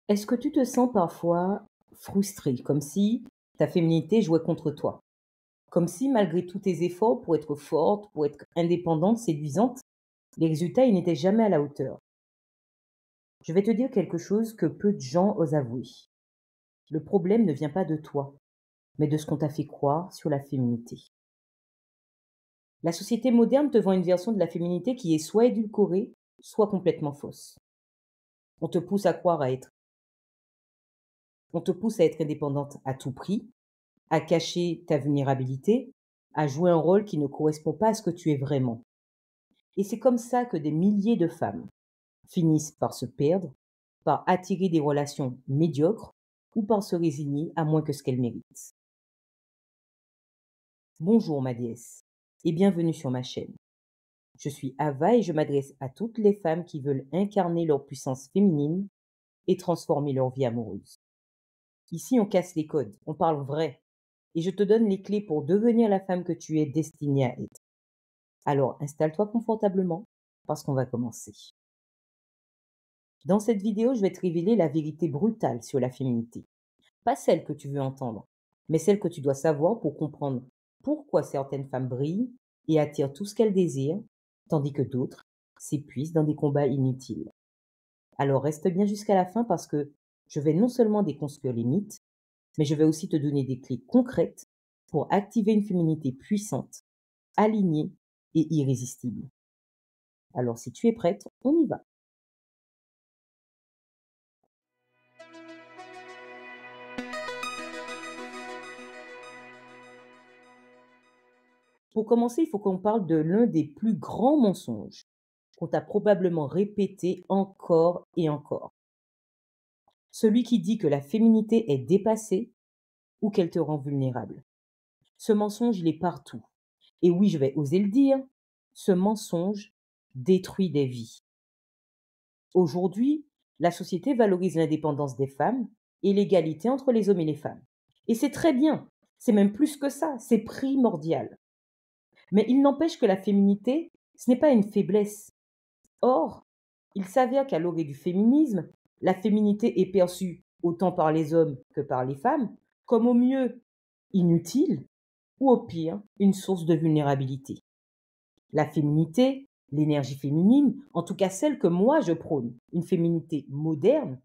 Est-ce que tu te sens parfois frustré, comme si ta féminité jouait contre toi? Comme si malgré tous tes efforts pour être forte, pour être indépendante, séduisante, les résultats, ils n'étaient jamais à la hauteur? Je vais te dire quelque chose que peu de gens osent avouer. Le problème ne vient pas de toi, mais de ce qu'on t'a fait croire sur la féminité. La société moderne te vend une version de la féminité qui est soit édulcorée, soit complètement fausse. On te pousse à croire à être, on te pousse à être indépendante à tout prix, à cacher ta vulnérabilité, à jouer un rôle qui ne correspond pas à ce que tu es vraiment. Et c'est comme ça que des milliers de femmes finissent par se perdre, par attirer des relations médiocres ou par se résigner à moins que ce qu'elles méritent. Bonjour ma déesse et bienvenue sur ma chaîne. Je suis Ava et je m'adresse à toutes les femmes qui veulent incarner leur puissance féminine et transformer leur vie amoureuse. Ici, on casse les codes, on parle vrai et je te donne les clés pour devenir la femme que tu es destinée à être. Alors installe-toi confortablement parce qu'on va commencer. Dans cette vidéo, je vais te révéler la vérité brutale sur la féminité. Pas celle que tu veux entendre, mais celle que tu dois savoir pour comprendre pourquoi certaines femmes brillent et attirent tout ce qu'elles désirent, tandis que d'autres s'épuisent dans des combats inutiles. Alors reste bien jusqu'à la fin parce que je vais non seulement déconstruire les mythes, mais je vais aussi te donner des clés concrètes pour activer une féminité puissante, alignée et irrésistible. Alors si tu es prête, on y va. Pour commencer, il faut qu'on parle de l'un des plus grands mensonges qu'on t'a probablement répété encore et encore. Celui qui dit que la féminité est dépassée ou qu'elle te rend vulnérable. Ce mensonge, il est partout. Et oui, je vais oser le dire, ce mensonge détruit des vies. Aujourd'hui, la société valorise l'indépendance des femmes et l'égalité entre les hommes et les femmes. Et c'est très bien, c'est même plus que ça, c'est primordial. Mais il n'empêche que la féminité, ce n'est pas une faiblesse. Or, il s'avère qu'à l'orée du féminisme, la féminité est perçue autant par les hommes que par les femmes comme au mieux inutile ou au pire une source de vulnérabilité. La féminité, l'énergie féminine, en tout cas celle que moi je prône, une féminité moderne,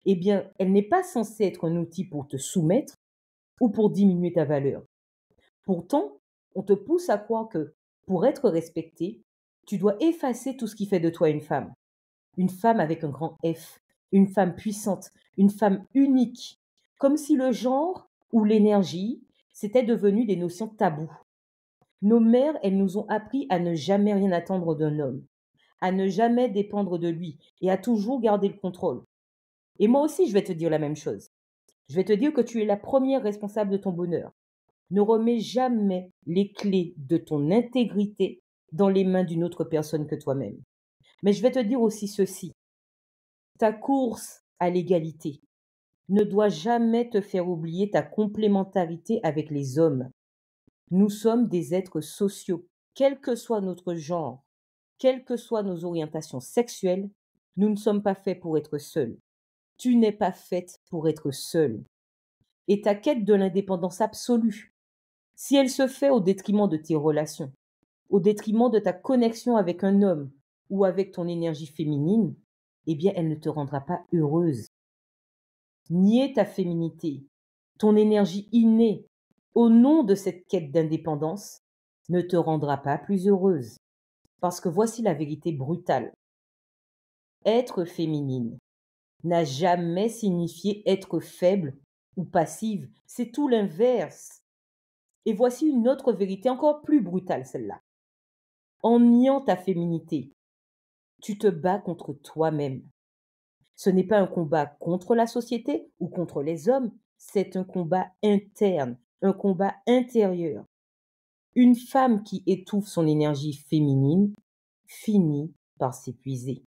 eh bien, elle n'est pas censée être un outil pour te soumettre ou pour diminuer ta valeur. Pourtant, on te pousse à croire que, pour être respectée, tu dois effacer tout ce qui fait de toi une femme avec un grand F, une femme puissante, une femme unique, comme si le genre ou l'énergie, c'était devenu des notions taboues. Nos mères, elles nous ont appris à ne jamais rien attendre d'un homme, à ne jamais dépendre de lui et à toujours garder le contrôle. Et moi aussi, je vais te dire la même chose. Je vais te dire que tu es la première responsable de ton bonheur. Ne remets jamais les clés de ton intégrité dans les mains d'une autre personne que toi-même. Mais je vais te dire aussi ceci. Ta course à l'égalité ne doit jamais te faire oublier ta complémentarité avec les hommes. Nous sommes des êtres sociaux, quel que soit notre genre, quelles que soient nos orientations sexuelles, nous ne sommes pas faits pour être seuls. Tu n'es pas faite pour être seule. Et ta quête de l'indépendance absolue, si elle se fait au détriment de tes relations, au détriment de ta connexion avec un homme ou avec ton énergie féminine, eh bien, elle ne te rendra pas heureuse. Nier ta féminité, ton énergie innée, au nom de cette quête d'indépendance, ne te rendra pas plus heureuse. Parce que voici la vérité brutale. Être féminine n'a jamais signifié être faible ou passive. C'est tout l'inverse. Et voici une autre vérité encore plus brutale, celle-là. En niant ta féminité, tu te bats contre toi-même. Ce n'est pas un combat contre la société ou contre les hommes, c'est un combat interne, un combat intérieur. Une femme qui étouffe son énergie féminine finit par s'épuiser,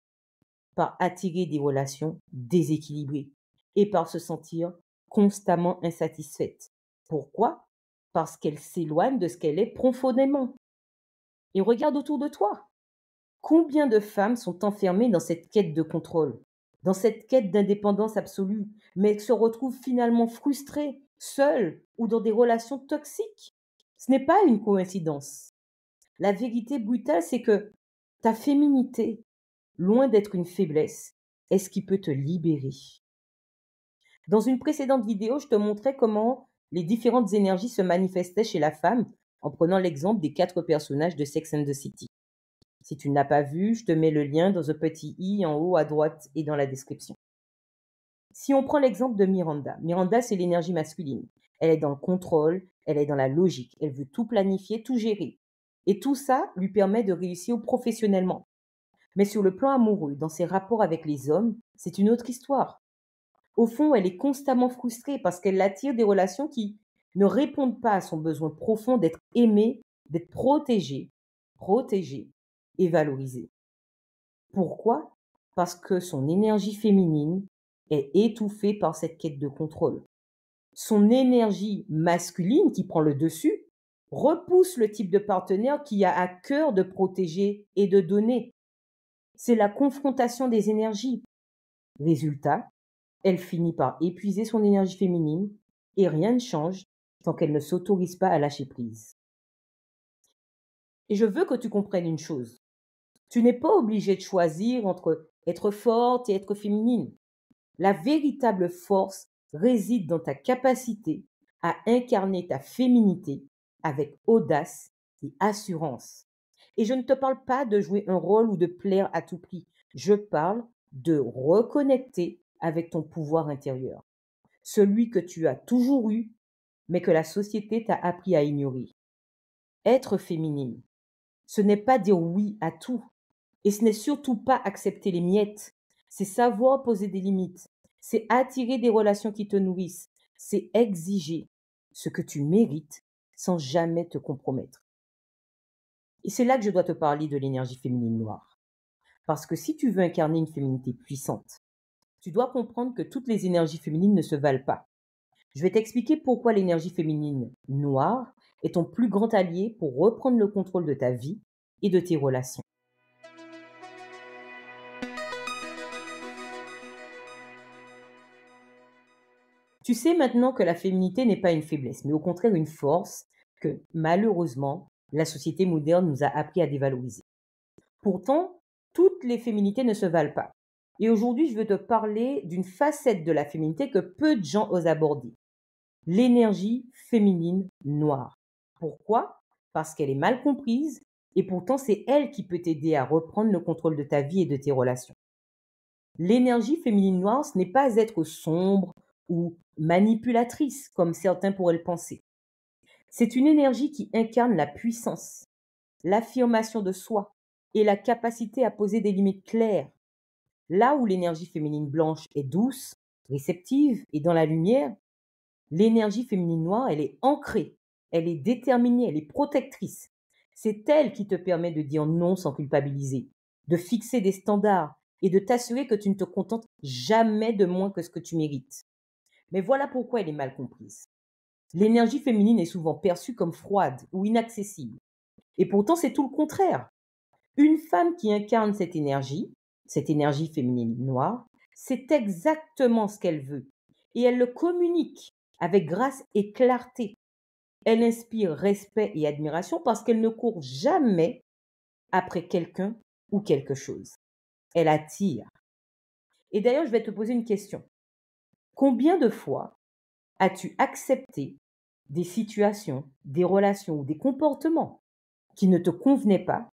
par attirer des relations déséquilibrées et par se sentir constamment insatisfaite. Pourquoi? Parce qu'elle s'éloigne de ce qu'elle est profondément. Et regarde autour de toi. Combien de femmes sont enfermées dans cette quête de contrôle? dans cette quête d'indépendance absolue, mais se retrouvent finalement frustrées, seules ou dans des relations toxiques. Ce n'est pas une coïncidence. La vérité brutale, c'est que ta féminité, loin d'être une faiblesse, est ce qui peut te libérer. Dans une précédente vidéo, je te montrais comment les différentes énergies se manifestaient chez la femme en prenant l'exemple des 4 personnages de Sex and the City. Si tu ne l'as pas vu, je te mets le lien dans un petit i en haut à droite et dans la description. Si on prend l'exemple de Miranda, Miranda, c'est l'énergie masculine. Elle est dans le contrôle, elle est dans la logique, elle veut tout planifier, tout gérer. Et tout ça lui permet de réussir professionnellement. Mais sur le plan amoureux, dans ses rapports avec les hommes, c'est une autre histoire. Au fond, elle est constamment frustrée parce qu'elle attire des relations qui ne répondent pas à son besoin profond d'être aimée, d'être protégée et valorisée. Pourquoi? Parce que son énergie féminine est étouffée par cette quête de contrôle. Son énergie masculine, qui prend le dessus, repousse le type de partenaire qui a à cœur de protéger et de donner. C'est la confrontation des énergies. Résultat, elle finit par épuiser son énergie féminine et rien ne change tant qu'elle ne s'autorise pas à lâcher prise. Et je veux que tu comprennes une chose. Tu n'es pas obligé de choisir entre être forte et être féminine. La véritable force réside dans ta capacité à incarner ta féminité avec audace et assurance. Et je ne te parle pas de jouer un rôle ou de plaire à tout prix. Je parle de reconnecter avec ton pouvoir intérieur, celui que tu as toujours eu, mais que la société t'a appris à ignorer. Être féminine, ce n'est pas dire oui à tout, et ce n'est surtout pas accepter les miettes. C'est savoir poser des limites, c'est attirer des relations qui te nourrissent, c'est exiger ce que tu mérites sans jamais te compromettre. Et c'est là que je dois te parler de l'énergie féminine noire. Parce que si tu veux incarner une féminité puissante, tu dois comprendre que toutes les énergies féminines ne se valent pas. Je vais t'expliquer pourquoi l'énergie féminine noire est ton plus grand allié pour reprendre le contrôle de ta vie et de tes relations. Tu sais maintenant que la féminité n'est pas une faiblesse, mais au contraire une force que, malheureusement, la société moderne nous a appris à dévaloriser. Pourtant, toutes les féminités ne se valent pas. Et aujourd'hui, je veux te parler d'une facette de la féminité que peu de gens osent aborder. L'énergie féminine noire. Pourquoi? Parce qu'elle est mal comprise et pourtant c'est elle qui peut t'aider à reprendre le contrôle de ta vie et de tes relations. L'énergie féminine noire, ce n'est pas être sombre ou manipulatrice comme certains pourraient le penser. C'est une énergie qui incarne la puissance, l'affirmation de soi et la capacité à poser des limites claires. Là où l'énergie féminine blanche est douce, réceptive et dans la lumière, l'énergie féminine noire, elle est ancrée, elle est déterminée, elle est protectrice. C'est elle qui te permet de dire non sans culpabiliser, de fixer des standards et de t'assurer que tu ne te contentes jamais de moins que ce que tu mérites. Mais voilà pourquoi elle est mal comprise. L'énergie féminine est souvent perçue comme froide ou inaccessible. Et pourtant, c'est tout le contraire. Une femme qui incarne cette énergie féminine noire, c'est exactement ce qu'elle veut. Et elle le communique avec grâce et clarté. Elle inspire respect et admiration parce qu'elle ne court jamais après quelqu'un ou quelque chose. Elle attire. Et d'ailleurs, je vais te poser une question. Combien de fois as-tu accepté des situations, des relations ou des comportements qui ne te convenaient pas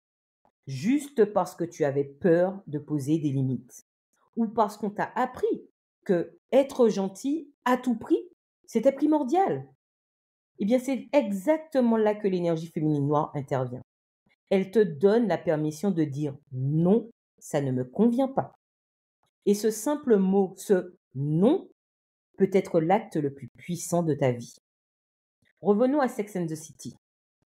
juste parce que tu avais peur de poser des limites ou parce qu'on t'a appris que être gentil à tout prix, c'était primordial? Eh bien, c'est exactement là que l'énergie féminine noire intervient. Elle te donne la permission de dire non, ça ne me convient pas. Et ce simple mot, ce non, peut être l'acte le plus puissant de ta vie. Revenons à Sex and the City.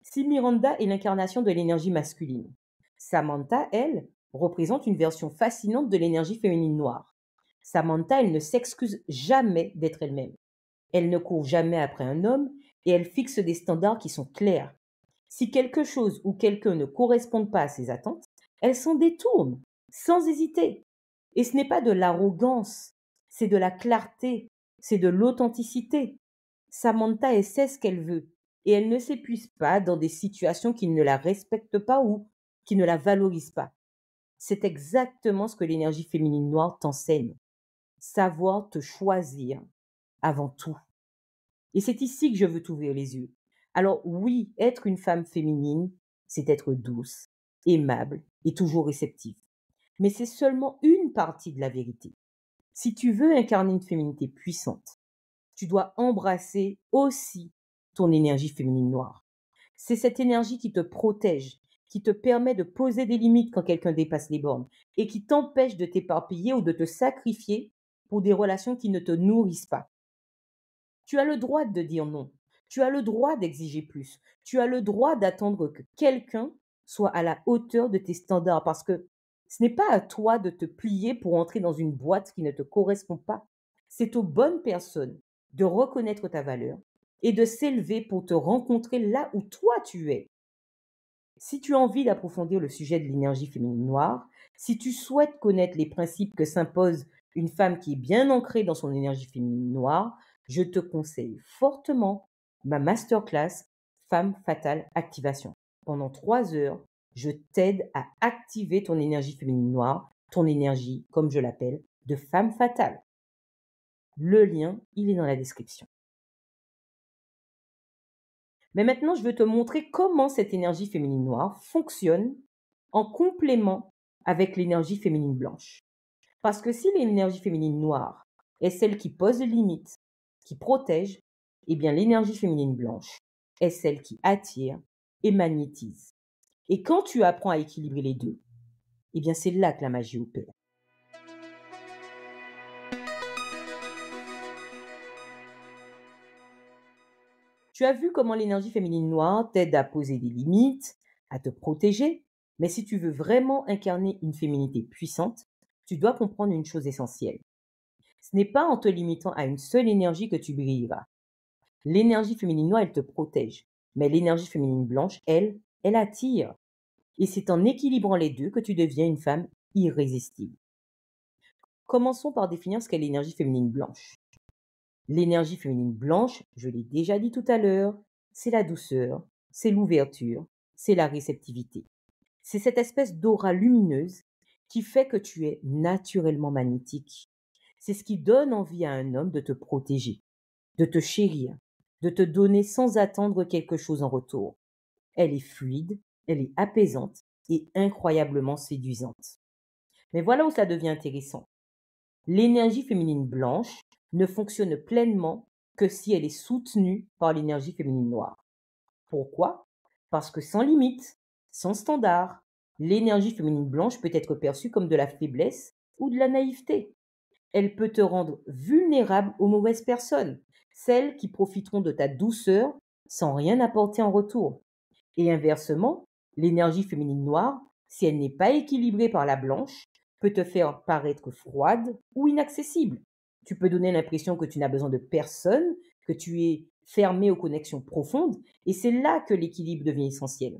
Si Miranda est l'incarnation de l'énergie masculine, Samantha, elle, représente une version fascinante de l'énergie féminine noire. Samantha, elle ne s'excuse jamais d'être elle-même. Elle ne court jamais après un homme et elle fixe des standards qui sont clairs. Si quelque chose ou quelqu'un ne correspond pas à ses attentes, elle s'en détourne, sans hésiter. Et ce n'est pas de l'arrogance, c'est de la clarté, c'est de l'authenticité. Samantha, elle sait ce qu'elle veut et elle ne s'épuise pas dans des situations qui ne la respectent pas ou qui ne la valorisent pas. C'est exactement ce que l'énergie féminine noire t'enseigne. Savoir te choisir avant tout. Et c'est ici que je veux t'ouvrir les yeux. Alors oui, être une femme féminine, c'est être douce, aimable et toujours réceptive. Mais c'est seulement une partie de la vérité. Si tu veux incarner une féminité puissante, tu dois embrasser aussi ton énergie féminine noire. C'est cette énergie qui te protège, qui te permet de poser des limites quand quelqu'un dépasse les bornes et qui t'empêche de t'éparpiller ou de te sacrifier pour des relations qui ne te nourrissent pas. Tu as le droit de dire non. Tu as le droit d'exiger plus. Tu as le droit d'attendre que quelqu'un soit à la hauteur de tes standards parce que ce n'est pas à toi de te plier pour entrer dans une boîte qui ne te correspond pas. C'est aux bonnes personnes de reconnaître ta valeur et de s'élever pour te rencontrer là où toi tu es. Si tu as envie d'approfondir le sujet de l'énergie féminine noire, si tu souhaites connaître les principes que s'impose une femme qui est bien ancrée dans son énergie féminine noire, je te conseille fortement ma masterclass Femme Fatale Activation. Pendant 3 heures, je t'aide à activer ton énergie féminine noire, ton énergie, comme je l'appelle, de femme fatale. Le lien, il est dans la description. Mais maintenant, je veux te montrer comment cette énergie féminine noire fonctionne en complément avec l'énergie féminine blanche. Parce que si l'énergie féminine noire est celle qui pose des limites, qui protège, eh bien l'énergie féminine blanche est celle qui attire et magnétise. Et quand tu apprends à équilibrer les deux, eh bien c'est là que la magie opère. Tu as vu comment l'énergie féminine noire t'aide à poser des limites, à te protéger, mais si tu veux vraiment incarner une féminité puissante, tu dois comprendre une chose essentielle. Ce n'est pas en te limitant à une seule énergie que tu brilleras. L'énergie féminine noire, elle te protège, mais l'énergie féminine blanche, elle attire. Et c'est en équilibrant les deux que tu deviens une femme irrésistible. Commençons par définir ce qu'est l'énergie féminine blanche. L'énergie féminine blanche, je l'ai déjà dit tout à l'heure, c'est la douceur, c'est l'ouverture, c'est la réceptivité. C'est cette espèce d'aura lumineuse qui fait que tu es naturellement magnétique. C'est ce qui donne envie à un homme de te protéger, de te chérir, de te donner sans attendre quelque chose en retour. Elle est fluide, elle est apaisante et incroyablement séduisante. Mais voilà où ça devient intéressant. L'énergie féminine blanche ne fonctionne pleinement que si elle est soutenue par l'énergie féminine noire. Pourquoi? Parce que sans limite, sans standard, l'énergie féminine blanche peut être perçue comme de la faiblesse ou de la naïveté. Elle peut te rendre vulnérable aux mauvaises personnes, celles qui profiteront de ta douceur sans rien apporter en retour. Et inversement, l'énergie féminine noire, si elle n'est pas équilibrée par la blanche, peut te faire paraître froide ou inaccessible. Tu peux donner l'impression que tu n'as besoin de personne, que tu es fermé aux connexions profondes, et c'est là que l'équilibre devient essentiel.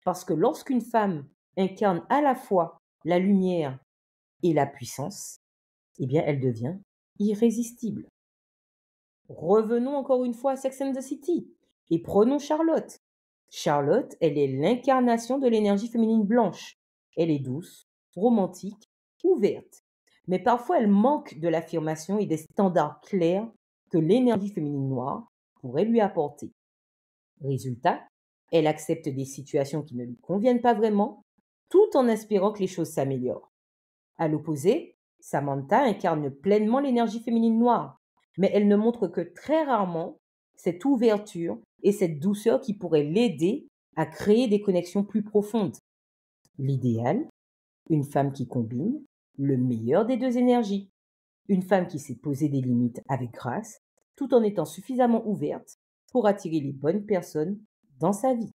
Parce que lorsqu'une femme incarne à la fois la lumière et la puissance, eh bien elle devient irrésistible. Revenons encore une fois à Sex and the City et prenons Charlotte. Charlotte, elle est l'incarnation de l'énergie féminine blanche. Elle est douce, romantique, ouverte. Mais parfois, elle manque de l'affirmation et des standards clairs que l'énergie féminine noire pourrait lui apporter. Résultat, elle accepte des situations qui ne lui conviennent pas vraiment, tout en espérant que les choses s'améliorent. À l'opposé, Samantha incarne pleinement l'énergie féminine noire, mais elle ne montre que très rarement cette ouverture et cette douceur qui pourraient l'aider à créer des connexions plus profondes. L'idéal, une femme qui combine le meilleur des deux énergies. Une femme qui sait poser des limites avec grâce, tout en étant suffisamment ouverte pour attirer les bonnes personnes dans sa vie.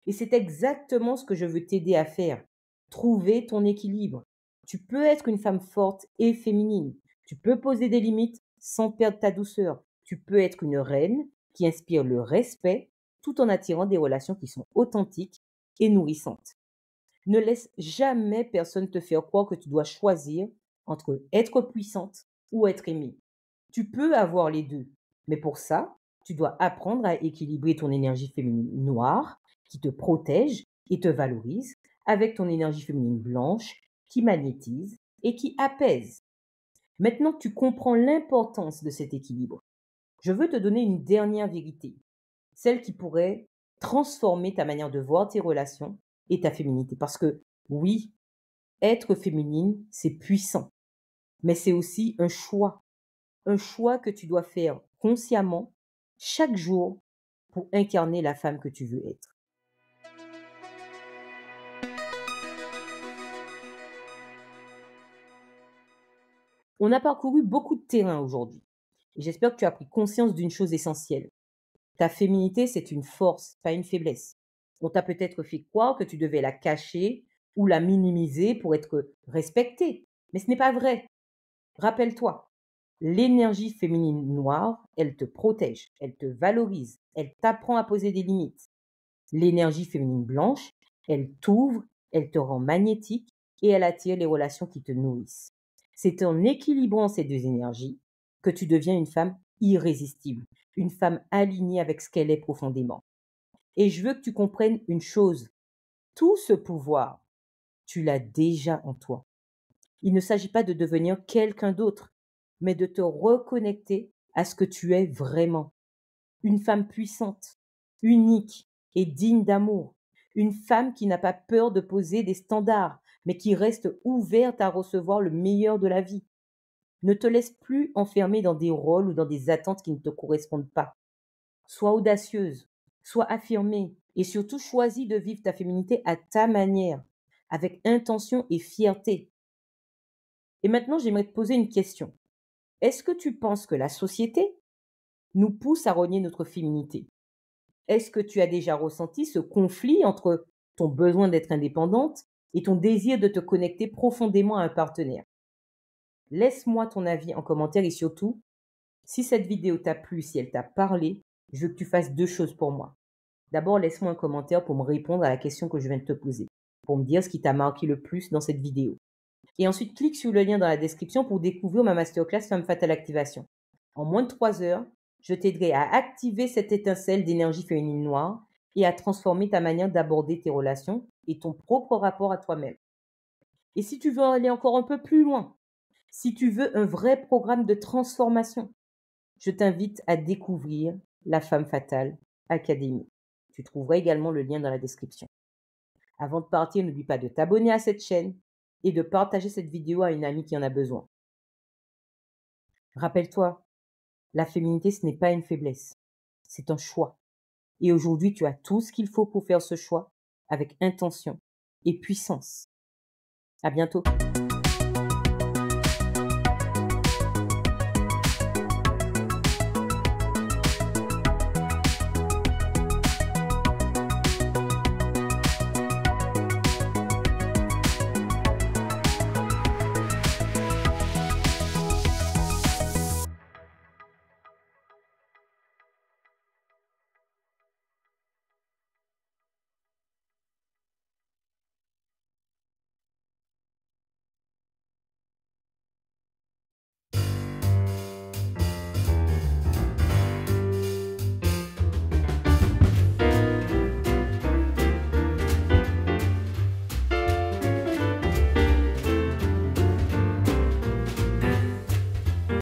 Et c'est exactement ce que je veux t'aider à faire. Trouver ton équilibre. Tu peux être une femme forte et féminine. Tu peux poser des limites sans perdre ta douceur. Tu peux être une reine qui inspire le respect tout en attirant des relations qui sont authentiques et nourrissantes. Ne laisse jamais personne te faire croire que tu dois choisir entre être puissante ou être aimée. Tu peux avoir les deux, mais pour ça, tu dois apprendre à équilibrer ton énergie féminine noire, qui te protège et te valorise, avec ton énergie féminine blanche, qui magnétise et qui apaise. Maintenant que tu comprends l'importance de cet équilibre, je veux te donner une dernière vérité, celle qui pourrait transformer ta manière de voir tes relations et ta féminité. Parce que oui, être féminine, c'est puissant, mais c'est aussi un choix que tu dois faire consciemment chaque jour pour incarner la femme que tu veux être. On a parcouru beaucoup de terrain aujourd'hui et j'espère que tu as pris conscience d'une chose essentielle. Ta féminité, c'est une force, pas une faiblesse. On t'a peut-être fait croire que tu devais la cacher ou la minimiser pour être respectée, mais ce n'est pas vrai. Rappelle-toi, l'énergie féminine noire, elle te protège, elle te valorise, elle t'apprend à poser des limites. L'énergie féminine blanche, elle t'ouvre, elle te rend magnétique et elle attire les relations qui te nourrissent. C'est en équilibrant ces deux énergies que tu deviens une femme irrésistible, une femme alignée avec ce qu'elle est profondément. Et je veux que tu comprennes une chose, tout ce pouvoir, tu l'as déjà en toi. Il ne s'agit pas de devenir quelqu'un d'autre, mais de te reconnecter à ce que tu es vraiment. Une femme puissante, unique et digne d'amour. Une femme qui n'a pas peur de poser des standards, mais qui reste ouverte à recevoir le meilleur de la vie. Ne te laisse plus enfermer dans des rôles ou dans des attentes qui ne te correspondent pas. Sois audacieuse, sois affirmée et surtout choisis de vivre ta féminité à ta manière, avec intention et fierté. Et maintenant, j'aimerais te poser une question. Est-ce que tu penses que la société nous pousse à renier notre féminité? Est-ce que tu as déjà ressenti ce conflit entre ton besoin d'être indépendante et ton désir de te connecter profondément à un partenaire? Laisse-moi ton avis en commentaire et surtout, si cette vidéo t'a plu, si elle t'a parlé, je veux que tu fasses deux choses pour moi. D'abord, laisse-moi un commentaire pour me répondre à la question que je viens de te poser, pour me dire ce qui t'a marqué le plus dans cette vidéo. Et ensuite, clique sur le lien dans la description pour découvrir ma masterclass Femme Fatale Activation. En moins de 3 heures, je t'aiderai à activer cette étincelle d'énergie féminine noire et à transformer ta manière d'aborder tes relations et ton propre rapport à toi-même. Et si tu veux aller encore un peu plus loin, si tu veux un vrai programme de transformation, je t'invite à découvrir la Femme Fatale Academy. Tu trouveras également le lien dans la description. Avant de partir, n'oublie pas de t'abonner à cette chaîne et de partager cette vidéo à une amie qui en a besoin. Rappelle-toi, la féminité, ce n'est pas une faiblesse, c'est un choix. Et aujourd'hui, tu as tout ce qu'il faut pour faire ce choix avec intention et puissance. À bientôt.